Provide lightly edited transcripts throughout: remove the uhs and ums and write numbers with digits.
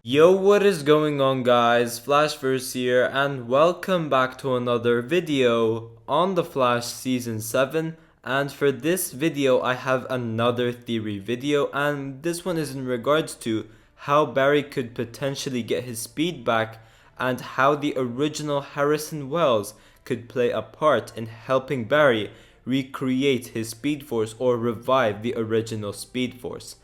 Yo, what is going on, guys? Flashverse here, and welcome back to another video on The Flash Season 7. And for this video, I have another theory video, and this one is in regards to how Barry could potentially get his speed back and how the original Harrison Wells could play a part in helping Barry recreate his Speed Force or revive the original Speed Force.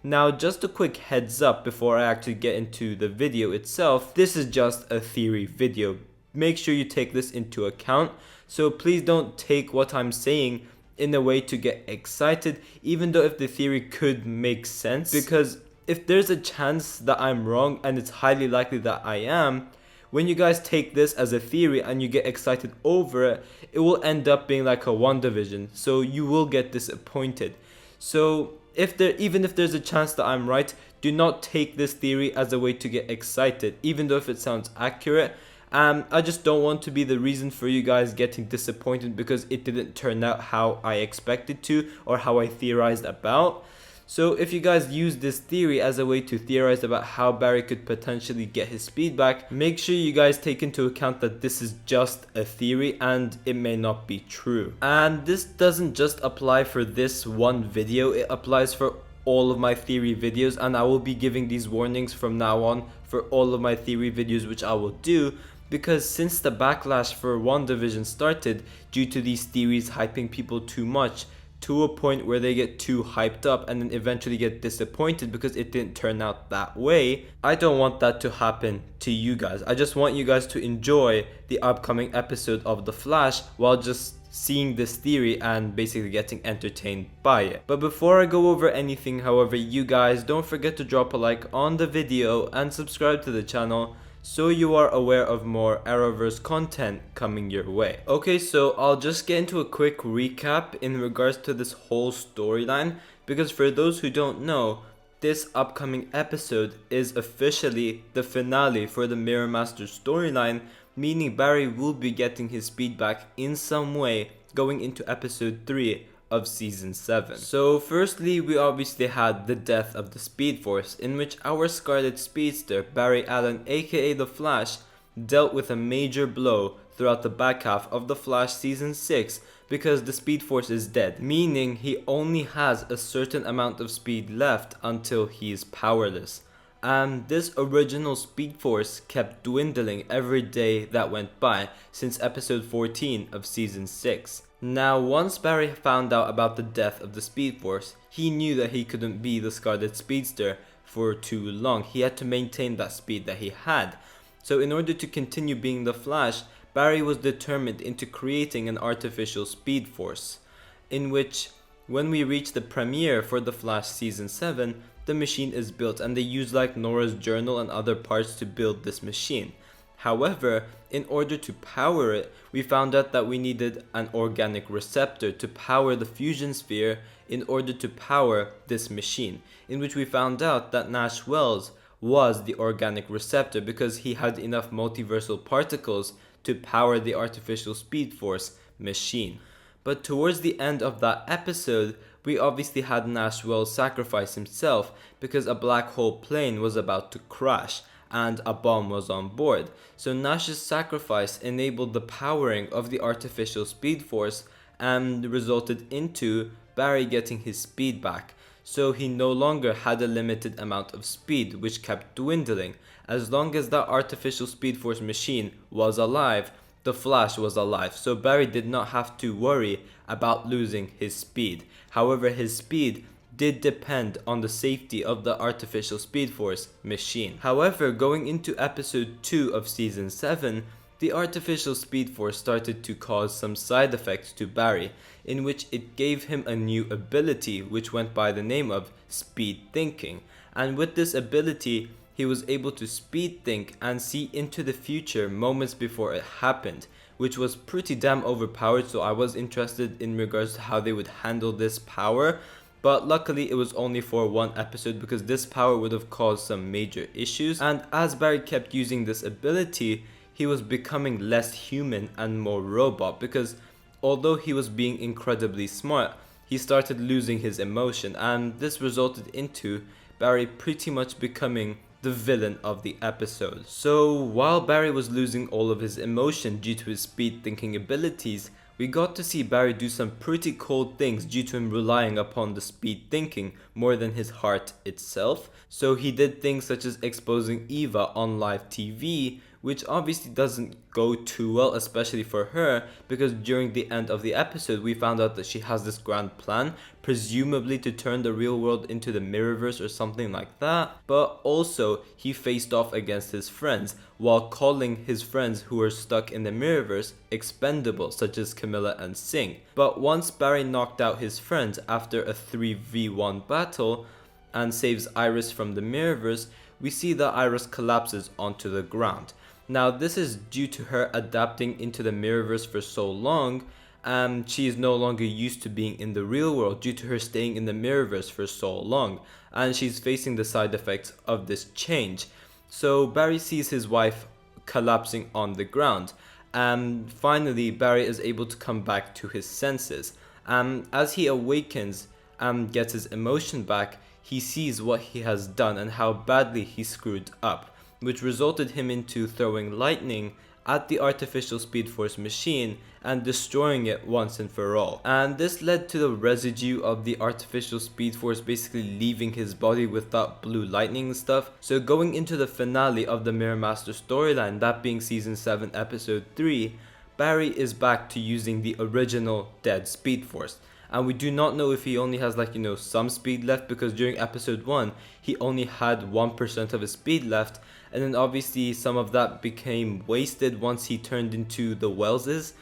Now, just a quick heads up before I actually get into the video itself, this is just a theory video. Make sure you take this into account, so please don't take what I'm saying in a way to get excited, even though if the theory could make sense, because if there's a chance that I'm wrong, and it's highly likely that I am, when you guys take this as a theory and you get excited over it, it will end up being like a WandaVision, so you will get disappointed. So even if there's a chance that I'm right, do not take this theory as a way to get excited, even though if it sounds accurate. I just don't want to be the reason for you guys getting disappointed because it didn't turn out how I expected to or how I theorized about. So if you guys use this theory as a way to theorize about how Barry could potentially get his speed back, make sure you guys take into account that this is just a theory and it may not be true. And this doesn't just apply for this one video, it applies for all of my theory videos, and I will be giving these warnings from now on for all of my theory videos which I will do, because since the backlash for WandaVision started due to these theories hyping people too much, to a point where they get too hyped up and then eventually get disappointed because it didn't turn out that way. I don't want that to happen to you guys. I just want you guys to enjoy the upcoming episode of The Flash while just seeing this theory and basically getting entertained by it. But before I go over anything, however, you guys don't forget to drop a like on the video and subscribe to the channel so you are aware of more Arrowverse content coming your way. Okay, so I'll just get into a quick recap in regards to this whole storyline, because for those who don't know, this upcoming episode is officially the finale for the Mirror Master storyline, meaning Barry will be getting his speed back in some way going into episode 3 of season 7. So firstly, we obviously had the death of the Speed Force, in which our Scarlet Speedster, Barry Allen aka The Flash, dealt with a major blow throughout the back half of The Flash season 6 because the Speed Force is dead, meaning he only has a certain amount of speed left until he is powerless. And this original Speed Force kept dwindling every day that went by since episode 14 of season 6. Now, once Barry found out about the death of the Speed Force, he knew that he couldn't be the Scarlet Speedster for too long. He had to maintain that speed that he had. So in order to continue being the Flash, Barry was determined into creating an artificial Speed Force, in which when we reach the premiere for The Flash season 7, the machine is built and they use like Nora's journal and other parts to build this machine. However, in order to power it, we found out that we needed an organic receptor to power the fusion sphere in order to power this machine, in which we found out that Nash Wells was the organic receptor because he had enough multiversal particles to power the artificial Speed Force machine. But towards the end of that episode, we obviously had Nash Wells sacrifice himself because a black hole plane was about to crash and a bomb was on board. So Nash's sacrifice enabled the powering of the artificial Speed Force and resulted into Barry getting his speed back. So he no longer had a limited amount of speed, which kept dwindling. As long as that artificial Speed Force machine was alive, the Flash was alive, so Barry did not have to worry about losing his speed. However, his speed did depend on the safety of the artificial Speed Force machine. However, going into episode 2 of season 7, the artificial Speed Force started to cause some side effects to Barry, in which it gave him a new ability which went by the name of Speed Thinking. And with this ability, he was able to speed think and see into the future moments before it happened, which was pretty damn overpowered, so I was interested in regards to how they would handle this power. But luckily it was only for one episode because this power would have caused some major issues. And as Barry kept using this ability, he was becoming less human and more robot, because although he was being incredibly smart, he started losing his emotion, and this resulted into Barry pretty much becoming the villain of the episode. So while Barry was losing all of his emotion due to his speed thinking abilities, we got to see Barry do some pretty cool things due to him relying upon the speed thinking more than his heart itself. So he did things such as exposing Eva on live TV, which obviously doesn't go too well, especially for her, because during the end of the episode we found out that she has this grand plan, presumably to turn the real world into the Mirrorverse or something like that. But also he faced off against his friends while calling his friends who were stuck in the Mirrorverse expendable, such as Camilla and Singh. But once Barry knocked out his friends after a 3v1 battle and saves Iris from the Mirrorverse, we see that Iris collapses onto the ground. Now this is due to her adapting into the Mirrorverse for so long, and she is no longer used to being in the real world due to her staying in the Mirrorverse for so long, and she's facing the side effects of this change. So Barry sees his wife collapsing on the ground, and finally Barry is able to come back to his senses. As he awakens and gets his emotion back, he sees what he has done and how badly he screwed up, which resulted him into throwing lightning at the artificial Speed Force machine and destroying it once and for all. And this led to the residue of the artificial Speed Force basically leaving his body with that blue lightning and stuff. So going into the finale of the Mirror Master storyline, that being season 7 episode 3, Barry is back to using the original dead Speed Force. And we do not know if he only has some speed left, because during episode 1 he only had 1% of his speed left, and then obviously some of that became wasted once he turned into the Wellses.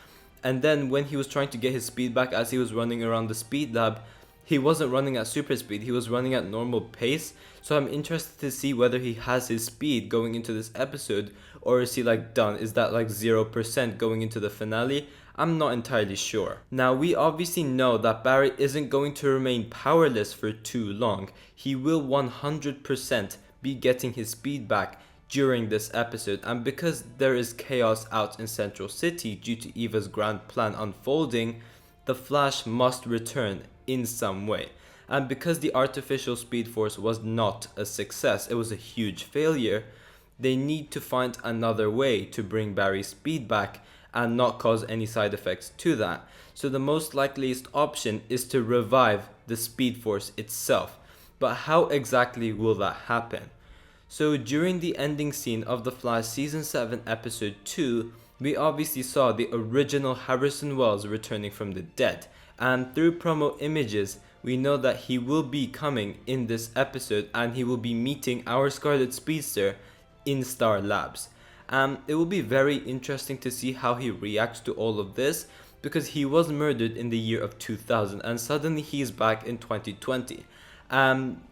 And then when he was trying to get his speed back as he was running around the speed lab, he wasn't running at super speed, he was running at normal pace. So I'm interested to see whether he has his speed going into this episode, or is he done? Is that 0% going into the finale? I'm not entirely sure. Now we obviously know that Barry isn't going to remain powerless for too long. He will 100% be getting his speed back during this episode, and because there is chaos out in Central City due to Eva's grand plan unfolding, the Flash must return in some way. And because the artificial Speed Force was not a success, it was a huge failure, they need to find another way to bring Barry's speed back and not cause any side effects to that. So the most likeliest option is to revive the Speed Force itself. But how exactly will that happen? So during the ending scene of The Flash season 7 episode 2, we obviously saw the original Harrison Wells returning from the dead, and through promo images we know that he will be coming in this episode and he will be meeting our Scarlet Speedster in Star Labs. It will be very interesting to see how he reacts to all of this, because he was murdered in the year of 2000 and suddenly he is back in 2020.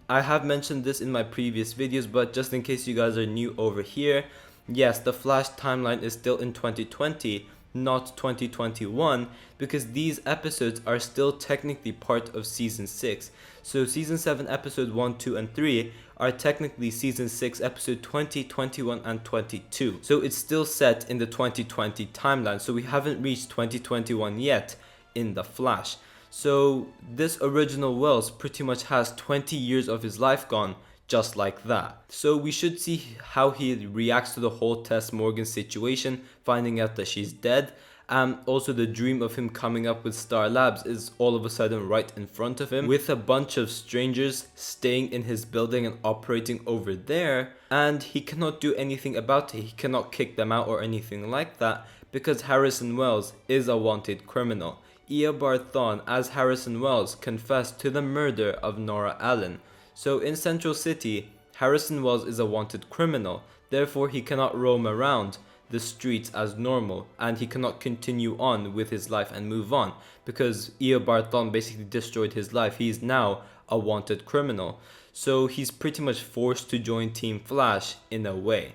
I have mentioned this in my previous videos, but just in case you guys are new over here, yes, the Flash timeline is still in 2020, not 2021, because these episodes are still technically part of season 6. So season 7 episode 1, 2 and 3 are technically season 6 episode 20, 21 and 22. So it's still set in the 2020 timeline, so we haven't reached 2021 yet in The Flash. So this original Wells pretty much has 20 years of his life gone just like that. So we should see how he reacts to the whole Tess Morgan situation, finding out that she's dead. Also the dream of him coming up with Star Labs is all of a sudden right in front of him, with a bunch of strangers staying in his building and operating over there, and he cannot do anything about it. He cannot kick them out or anything like that, because Harrison Wells is a wanted criminal. Eobard Thawne as Harrison Wells confessed to the murder of Nora Allen. So in Central City, Harrison Wells is a wanted criminal, therefore he cannot roam around the streets as normal, and he cannot continue on with his life and move on, because Eobard Thawne basically destroyed his life. He is now a wanted criminal, so he's pretty much forced to join Team Flash in a way.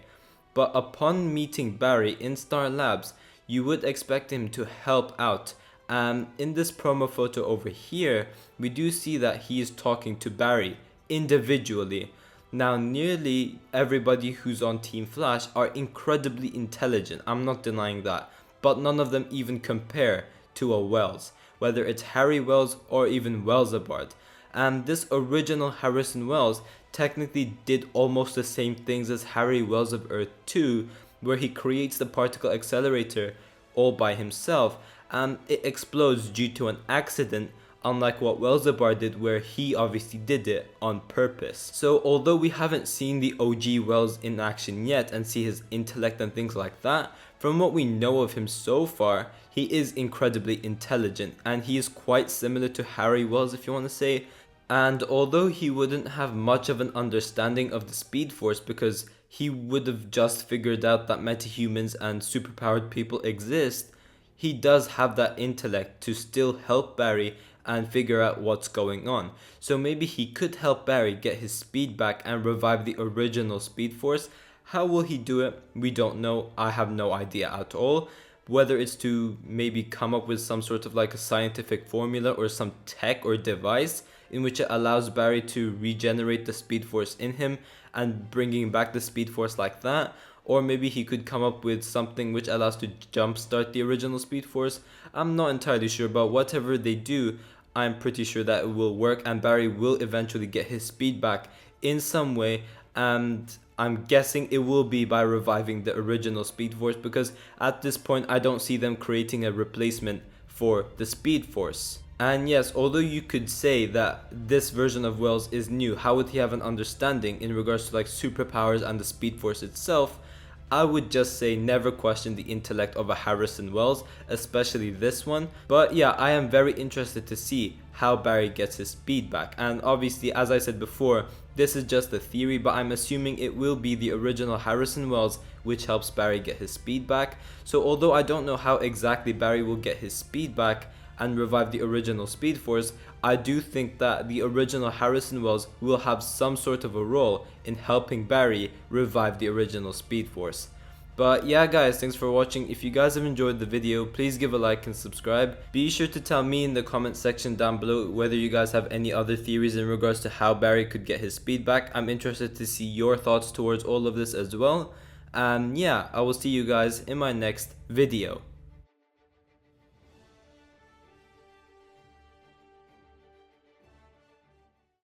But upon meeting Barry in Star Labs, you would expect him to help out. In this promo photo over here, we do see that he is talking to Barry individually. Now nearly everybody who's on Team Flash are incredibly intelligent, I'm not denying that, but none of them even compare to a Wells, whether it's Harry Wells or even Wellsabard. And this original Harrison Wells technically did almost the same things as Harry Wells of Earth 2, where he creates the particle accelerator all by himself, and it explodes due to an accident, unlike what Welzabar did, where he obviously did it on purpose. So although we haven't seen the OG Wells in action yet and see his intellect and things like that, from what we know of him so far, he is incredibly intelligent, and he is quite similar to Harry Wells, if you want to say. And although he wouldn't have much of an understanding of the Speed Force because he would have just figured out that metahumans and superpowered people exist, he does have that intellect to still help Barry and figure out what's going on. So maybe he could help Barry get his speed back and revive the original Speed Force. How will he do it? We don't know. I have no idea at all. Whether it's to maybe come up with some sort of like a scientific formula or some tech or device in which it allows Barry to regenerate the Speed Force in him and bringing back the Speed Force like that. Or maybe he could come up with something which allows to jumpstart the original Speed Force. I'm not entirely sure, but whatever they do, I'm pretty sure that it will work and Barry will eventually get his speed back in some way, and I'm guessing it will be by reviving the original Speed Force, because at this point I don't see them creating a replacement for the Speed Force. And yes, although you could say that this version of Wells is new, how would he have an understanding in regards to like superpowers and the Speed Force itself? I would just say never question the intellect of a Harrison Wells, especially this one. But yeah, I am very interested to see how Barry gets his speed back. And obviously, as I said before, this is just a theory, but I'm assuming it will be the original Harrison Wells which helps Barry get his speed back. So although I don't know how exactly Barry will get his speed back and revive the original Speed Force, I do think that the original Harrison Wells will have some sort of a role in helping Barry revive the original Speed Force. But yeah guys, thanks for watching. If you guys have enjoyed the video, please give a like and subscribe. Be sure to tell me in the comment section down below whether you guys have any other theories in regards to how Barry could get his speed back. I'm interested to see your thoughts towards all of this as well. And yeah, I will see you guys in my next video.